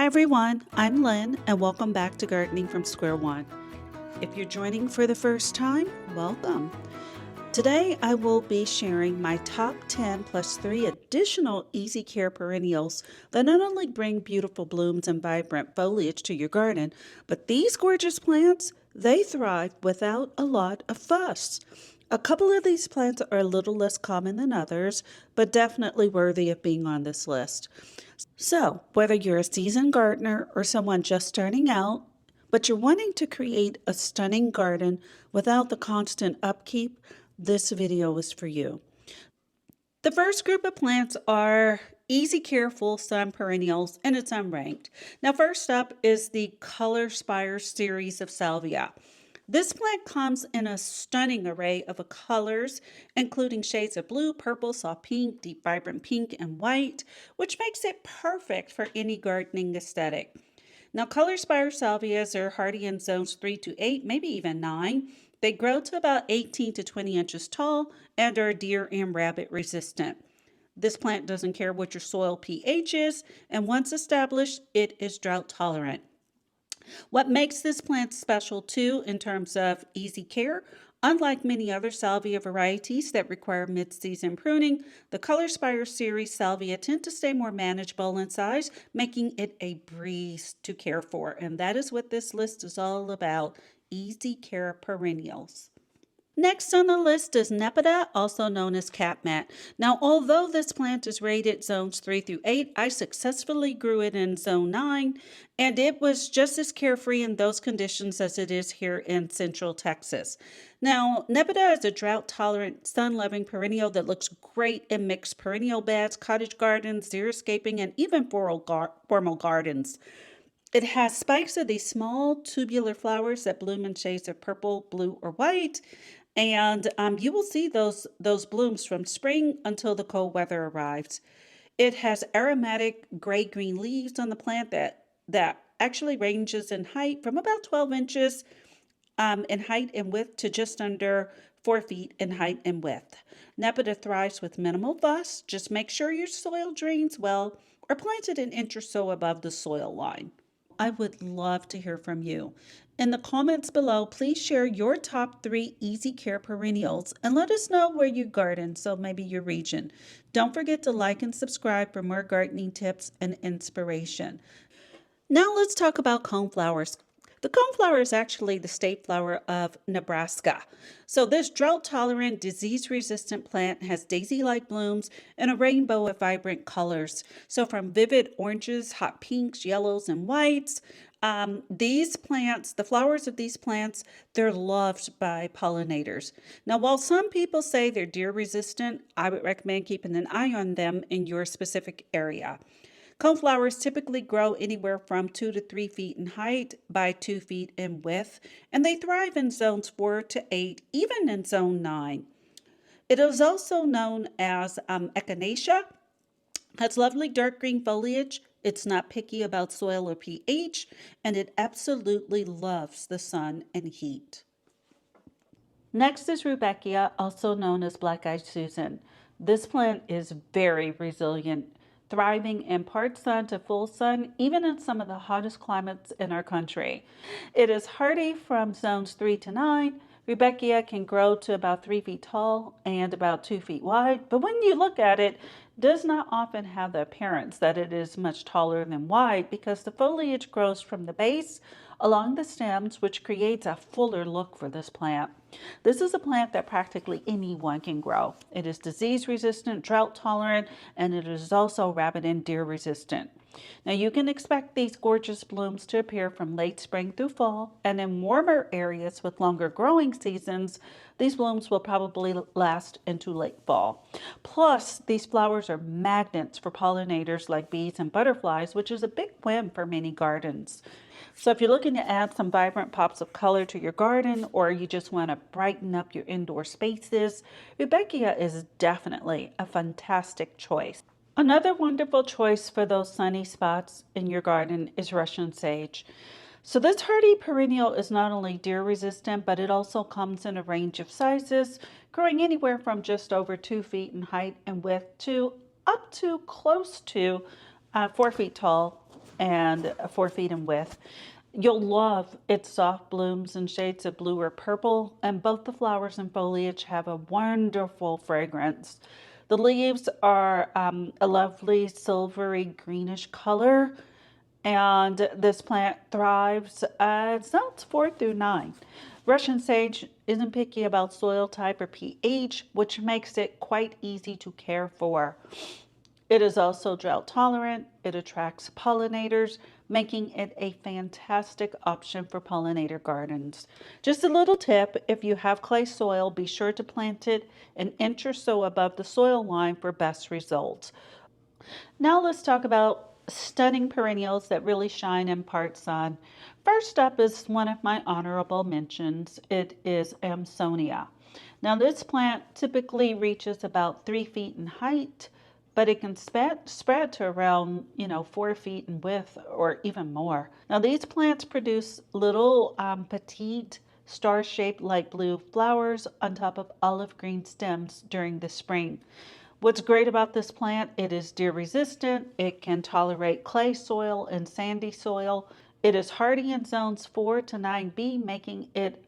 everyone, I'm Lynn and welcome back to Gardening from Square One. If you're joining for the first time, welcome. Today I will be sharing my top 10 plus 3 additional easy care perennials that not only bring beautiful blooms and vibrant foliage to your garden, but these gorgeous plants, they thrive without a lot of fuss. A couple of these plants are a little less common than others, but definitely worthy of being on this list. So, whether you're a seasoned gardener or someone just starting out, but you're wanting to create a stunning garden without the constant upkeep, this video is for you. The first group of plants are easy care full sun perennials, and it's unranked. Now, first up is the Color Spires series of Salvia. This plant comes in a stunning array of colors, including shades of blue, purple, soft pink, deep vibrant pink, and white, which makes it perfect for any gardening aesthetic. Now, Color Spires Salvias are hardy in zones 3 to 8, maybe even 9. They grow to about 18 to 20 inches tall and are deer and rabbit resistant. This plant doesn't care what your soil pH is, and once established, it is drought tolerant. What makes this plant special too in terms of easy care, unlike many other salvia varieties that require mid-season pruning, the Color Spires series salvia tend to stay more manageable in size, making it a breeze to care for. And that is what this list is all about, easy care perennials. Next on the list is NEPA, also known as catmat. Now, although this plant is rated zones 3 through 8, I successfully grew it in zone 9, and it was just as carefree in those conditions as it is here in central Texas. Now, NEPA is a drought-tolerant, sun-loving perennial that looks great in mixed perennial beds, cottage gardens, xeriscaping, and even formal gardens. It has spikes of these small tubular flowers that bloom in shades of purple, blue, or white. And you will see those blooms from spring until the cold weather arrives. It has aromatic gray-green leaves on the plant that actually ranges in height from about 12 inches in height and width to just under 4 feet in height and width. NEPA thrives with minimal fuss. Just make sure your soil drains well or plant it an inch or so above the soil line. I would love to hear from you. In the comments below, please share your top 3 easy care perennials and let us know where you garden, so maybe your region. Don't forget to like and subscribe for more gardening tips and inspiration. Now let's talk about coneflowers. The coneflower is actually the state flower of Nebraska. So this drought-tolerant, disease-resistant plant has daisy-like blooms and a rainbow of vibrant colors. So from vivid oranges, hot pinks, yellows, and whites, these plants, the flowers of these plants, they're loved by pollinators. Now, while some people say they're deer-resistant, I would recommend keeping an eye on them in your specific area. Coneflowers typically grow anywhere from 2 to 3 feet in height by 2 feet in width, and they thrive in zones 4 to 8, even in zone 9. It is also known as echinacea. Has lovely dark green foliage. It's not picky about soil or pH, and it absolutely loves the sun and heat. Next is Rudbeckia, also known as black-eyed Susan. This plant is very resilient, thriving in part sun to full sun, even in some of the hottest climates in our country. It is hardy from zones 3 to 9. Rudbeckia can grow to about 3 feet tall and about 2 feet wide, but when you look at it, does not often have the appearance that it is much taller than wide because the foliage grows from the base along the stems, which creates a fuller look for this plant. This is a plant that practically anyone can grow. It is disease resistant, drought tolerant, and it is also rabbit and deer resistant. Now you can expect these gorgeous blooms to appear from late spring through fall, and in warmer areas with longer growing seasons, these blooms will probably last into late fall. Plus, these flowers are magnets for pollinators like bees and butterflies, which is a big win for many gardens. So if you're looking to add some vibrant pops of color to your garden, or you just want to brighten up your indoor spaces, Rudbeckia is definitely a fantastic choice. Another wonderful choice for those sunny spots in your garden is Russian sage. So this hardy perennial is not only deer resistant, but it also comes in a range of sizes, growing anywhere from just over 2 feet in height and width to up to close to 4 feet tall and 4 feet in width. You'll love its soft blooms in shades of blue or purple, and both the flowers and foliage have a wonderful fragrance. The leaves are a lovely silvery greenish color, and this plant thrives at zones 4 through 9. Russian sage isn't picky about soil type or pH, which makes it quite easy to care for. It is also drought tolerant. It attracts pollinators, making it a fantastic option for pollinator gardens. Just a little tip, if you have clay soil, be sure to plant it an inch or so above the soil line for best results. Now let's talk about stunning perennials that really shine in part sun. First up is one of my honorable mentions. It is Amsonia. Now this plant typically reaches about 3 feet in height, but it can spread to around 4 feet in width or even more. Now these plants produce little petite star-shaped light blue flowers on top of olive green stems during the spring. What's great about this plant, it is deer resistant, it can tolerate clay soil and sandy soil. It is hardy in zones 4 to 9B, making it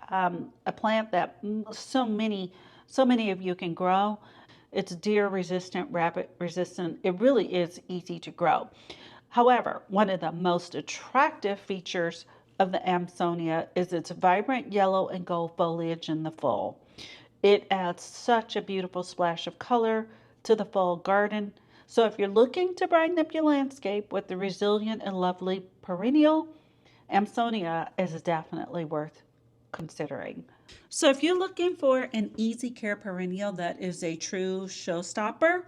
a plant that so many of you can grow. It's deer resistant, rabbit resistant. It really is easy to grow. However, one of the most attractive features of the Amsonia is its vibrant yellow and gold foliage in the fall. It adds such a beautiful splash of color to the fall garden. So if you're looking to brighten up your landscape with the resilient and lovely perennial, Amsonia is definitely worth considering. So if you're looking for an easy care perennial that is a true showstopper,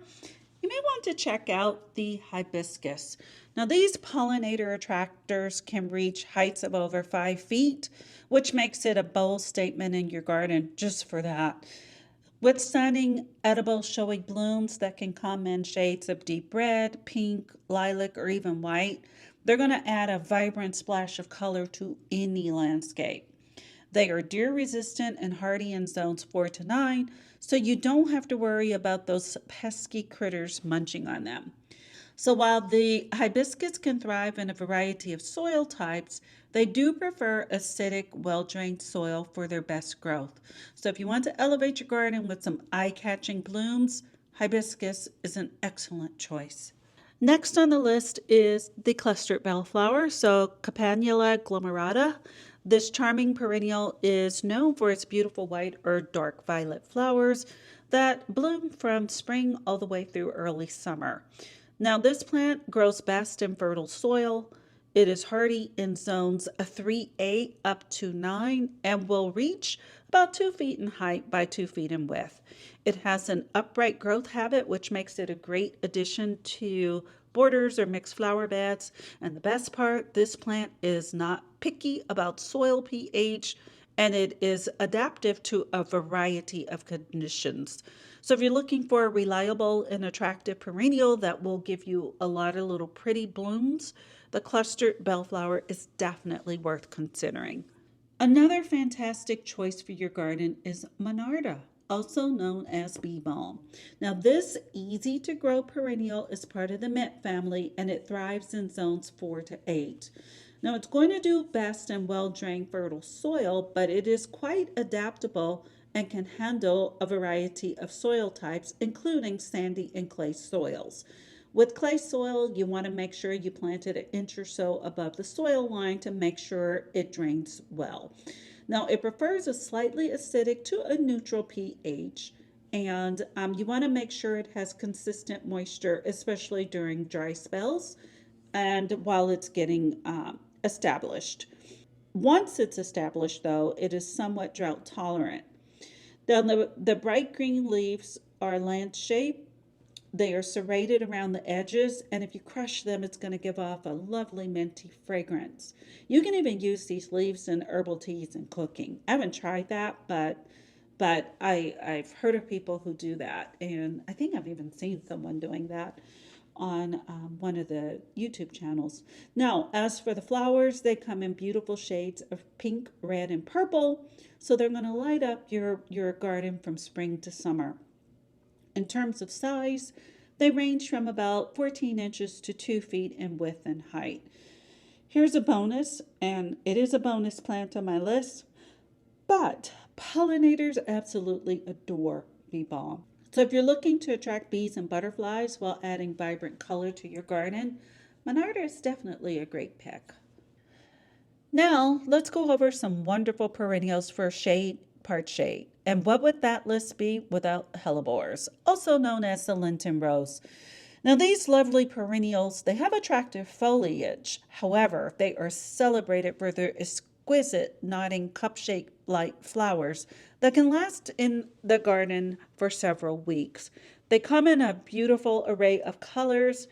you may want to check out the hibiscus. Now these pollinator attractors can reach heights of over 5 feet, which makes it a bold statement in your garden just for that. With stunning edible showy blooms that can come in shades of deep red, pink, lilac, or even white, they're going to add a vibrant splash of color to any landscape. They are deer resistant and hardy in zones 4 to 9, so you don't have to worry about those pesky critters munching on them. So while the hibiscus can thrive in a variety of soil types, they do prefer acidic, well-drained soil for their best growth. So if you want to elevate your garden with some eye-catching blooms, hibiscus is an excellent choice. Next on the list is the clustered bellflower, so Campanula glomerata. This charming perennial is known for its beautiful white or dark violet flowers that bloom from spring all the way through early summer. Now, this plant grows best in fertile soil. It is hardy in zones 3A up to 9 and will reach about 2 feet in height by 2 feet in width. It has an upright growth habit, which makes it a great addition to borders or mixed flower beds. And the best part, this plant is not picky about soil pH, and it is adaptive to a variety of conditions. So if you're looking for a reliable and attractive perennial that will give you a lot of little pretty blooms, the clustered bellflower is definitely worth considering. Another fantastic choice for your garden is Monarda, also known as bee balm. Now this easy to grow perennial is part of the mint family, and it thrives in zones 4 to 8. Now it's going to do best in well-drained fertile soil, but it is quite adaptable and can handle a variety of soil types, including sandy and clay soils. With clay soil, you want to make sure you plant it an inch or so above the soil line to make sure it drains well. Now, it prefers a slightly acidic to a neutral pH, and you want to make sure it has consistent moisture, especially during dry spells and while it's getting established. Once it's established, though, it is somewhat drought tolerant. Now, the bright green leaves are lance shaped. They are serrated around the edges, and if you crush them, it's going to give off a lovely minty fragrance. You can even use these leaves in herbal teas and cooking. I haven't tried that, but I've heard of people who do that, and I think I've even seen someone doing that on one of the YouTube channels. Now, as for the flowers, they come in beautiful shades of pink, red, and purple, so they're going to light up your garden from spring to summer. In terms of size, They range from about 14 inches to 2 feet in width and height. Here's a bonus, and it is a bonus plant on my list, but pollinators absolutely adore bee balm. So if you're looking to attract bees and butterflies while adding vibrant color to your garden, Monarda is definitely a great pick. Now, let's go over some wonderful perennials for shade, part shade. And what would that list be without hellebores, also known as the Linton rose? Now, these lovely perennials, they have attractive foliage. However, they are celebrated for their exquisite nodding cup-shaped like flowers that can last in the garden for several weeks. They come in a beautiful array of colors,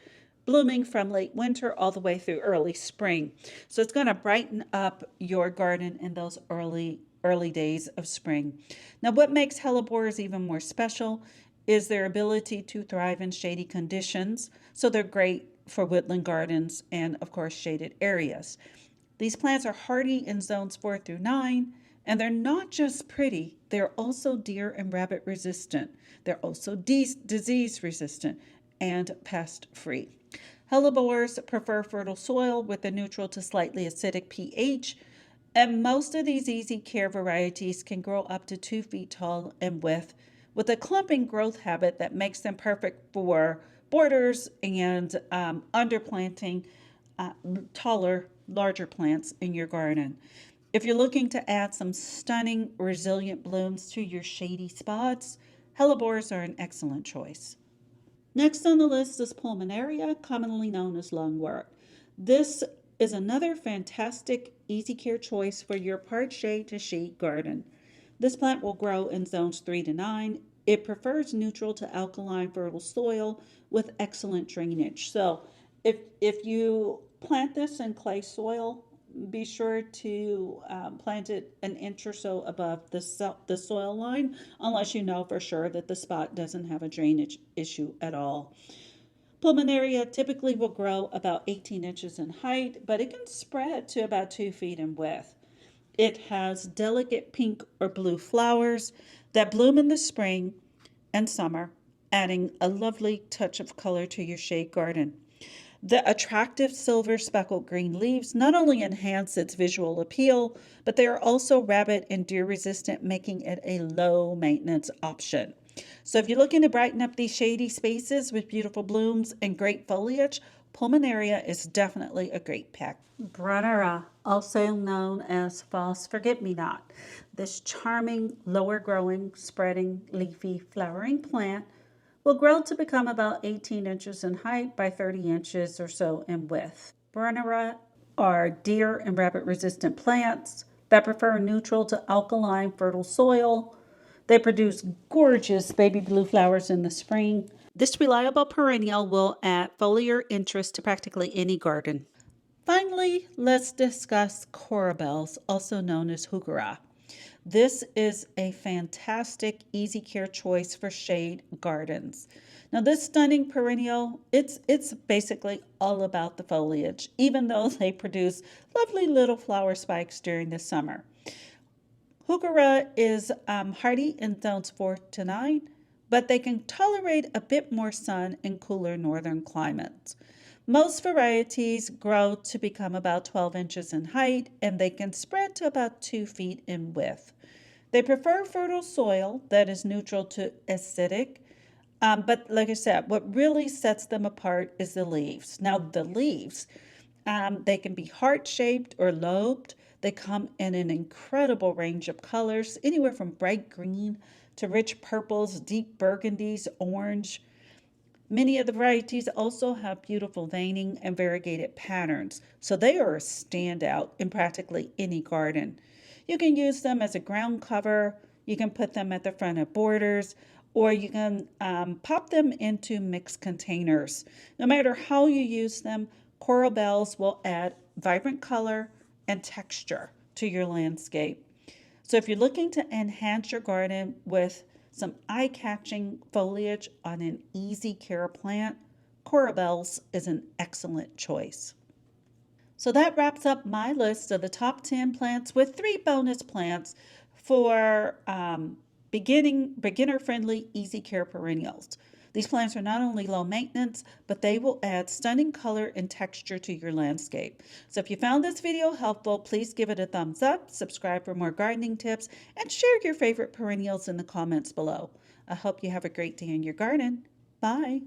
blooming from late winter all the way through early spring. So it's going to brighten up your garden in those early days of spring. Now, what makes hellebores even more special is their ability to thrive in shady conditions. So they're great for woodland gardens and, of course, shaded areas. These plants are hardy in zones 4 through 9, and they're not just pretty, they're also deer and rabbit resistant. They're also disease resistant and pest free. Hellebores prefer fertile soil with a neutral to slightly acidic pH, and most of these easy care varieties can grow up to 2 feet tall in width with a clumping growth habit that makes them perfect for borders and underplanting taller, larger plants in your garden. If you're looking to add some stunning, resilient blooms to your shady spots, hellebores are an excellent choice. Next on the list is Pulmonaria, commonly known as lungwort. This is another fantastic easy care choice for your part shade to shade garden. This plant will grow in zones 3 to 9. It prefers neutral to alkaline fertile soil with excellent drainage. So if you plant this in clay soil, be sure to plant it an inch or so above the soil line, unless you know for sure that the spot doesn't have a drainage issue at all. Pulmonaria typically will grow about 18 inches in height, but it can spread to about 2 feet in width. It has delicate pink or blue flowers that bloom in the spring and summer, adding a lovely touch of color to your shade garden. The attractive silver speckled green leaves not only enhance its visual appeal, but they are also rabbit and deer resistant, making it a low maintenance option. So if you're looking to brighten up these shady spaces with beautiful blooms and great foliage, Pulmonaria is definitely a great pick. Brunnera, also known as false forget-me-not. This charming, lower growing, spreading, leafy, flowering plant will grow to become about 18 inches in height by 30 inches or so in width. Brunnera are deer and rabbit resistant plants that prefer neutral to alkaline fertile soil. They produce gorgeous baby blue flowers in the spring. This reliable perennial will add foliar interest to practically any garden. Finally, let's discuss corabels, also known as heuchera. This is a fantastic easy care choice for shade gardens. Now this stunning perennial, it's basically all about the foliage, even though they produce lovely little flower spikes during the summer. Heuchera is hardy in zones 4 to 9, but they can tolerate a bit more sun in cooler northern climates. Most varieties grow to become about 12 inches in height, and they can spread to about 2 feet in width. They prefer fertile soil that is neutral to acidic, but like I said, what really sets them apart is the leaves. Now, the leaves, they can be heart-shaped or lobed. They come in an incredible range of colors, anywhere from bright green to rich purples, deep burgundies, orange. Many of the varieties also have beautiful veining and variegated patterns, so they are a standout in practically any garden. You can use them as a ground cover, you can put them at the front of borders, or you can pop them into mixed containers. No matter how you use them, corabels will add vibrant color and texture to your landscape. So if you're looking to enhance your garden with some eye-catching foliage on an easy care plant, corabels is an excellent choice. So that wraps up my list of the top 10 plants with 3 bonus plants for beginner-friendly easy care perennials. These plants are not only low maintenance, but they will add stunning color and texture to your landscape. So if you found this video helpful, please give it a thumbs up, subscribe for more gardening tips, and share your favorite perennials in the comments below. I hope you have a great day in your garden. Bye.